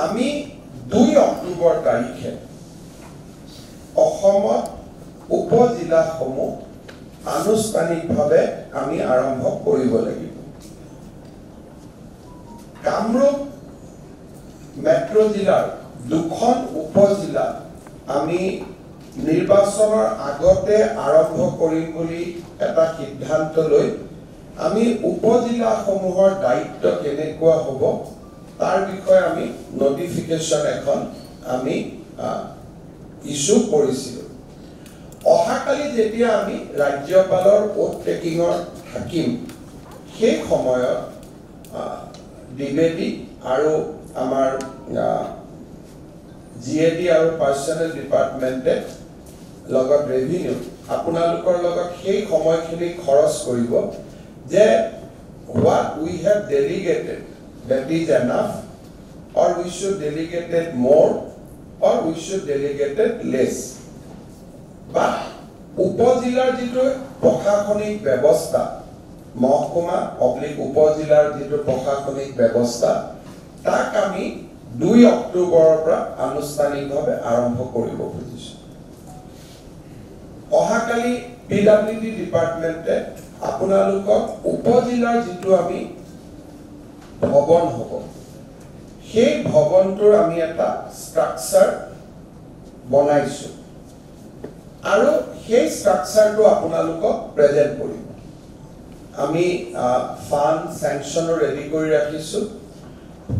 আমি 2 অক্টোবৰ তাৰিখে অসমত উপজিলাসমূহ আনুষ্ঠানিকভাৱে আমি আৰম্ভ কৰিব লাগিব। কামৰূপ মেট্ৰ' জিলাৰ 2খন উপজিলা আমি নিৰ্বাচনৰ আগতে আৰম্ভ কৰিম বুলি এটা সিদ্ধান্ত লৈ আমি উপজিলাসমূহৰ দায়িত্ব কেনেকুৱা হ'ব তাৰ বিষয়ে আমি নটিফিকেশ্যন এখন আমি ইস্যু কৰিছিলোঁ। অহাকালি যেতিয়া আমি ৰাজ্যপালৰ ওথ টেকিঙৰ থাকিম সেই সময়ত ডিবেটি আৰু আমাৰ জিএডি আৰু পাৰ্চনেল ডিপাৰ্টমেণ্টে লগত ৰেভিনিউ আপোনালোকৰ লগত সেই সময়খিনি খৰচ কৰিব যে what we have delegated that is enough or we should delegate it more or we should delegate it less. But উপজিলাৰ যিটো প্ৰশাসনিক ব্যৱস্থা মহকুমা অব্লিক উপজিলাৰ যিটো প্ৰশাসনিক ব্যৱস্থা তাক আমি 2 অক্টোবৰৰ পৰা আনুষ্ঠানিকভাৱে আৰম্ভ কৰিব খুজিছোঁ। অহাকালি পিডব্লিউডি ডিপাৰ্টমেণ্টে আপোনালোকক উপজিলাৰ যিটো আমি ভৱন হ'ব সেই ভৱনটোৰ আমি এটা ষ্ট্ৰাকচাৰ বনাইছোঁ আৰু সেই ষ্ট্ৰাকচাৰটো আপোনালোকক প্ৰেজেণ্ট কৰিম। আমি ফাণ্ড চেংচনো ৰেডি কৰি ৰাখিছোঁ।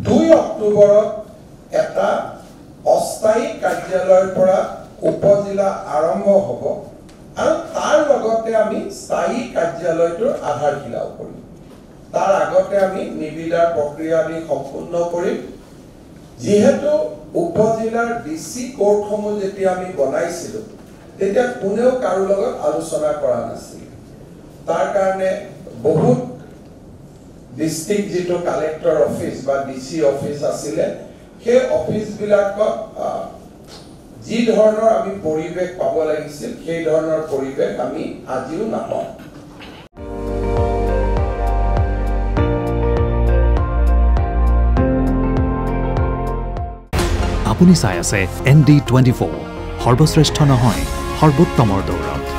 2 অক্টোবৰত এটা অস্থায়ী কাৰ্যালয়ৰ পৰা উপজিলা আৰম্ভ হ'ব আৰু তাৰ লগতে আমি স্থায়ী কাৰ্যালয়টোৰ আধাৰশিলাও কৰিম। তাৰ আগতে আমি নিবিদাৰ প্ৰক্ৰিয়া আমি সম্পূৰ্ণ কৰিম। যিহেতু উপজিলাৰ ডিসি কোৰ্টসমূহ যেতিয়া আমি বনাইছিলোঁ তেতিয়া কোনেও কাৰো লগত আলোচনা কৰা নাছিল। তাৰ কাৰণে বহুত ডিস্ট্ৰিক্ট যিটো কালেক্টৰ অফিচ বা ডিসি অফিচ আছিলে সেই অফিচবিলাকত যি ধৰণৰ আমি পৰিৱেশ পাব লাগিছিল সেই ধৰণৰ পৰিৱেশ আমি আজিও নাপাওঁ। আপুনি চাই আছে ND24 সৰ্বশ্ৰেষ্ঠ নহয় সৰ্বোত্তমৰ দৌৰ।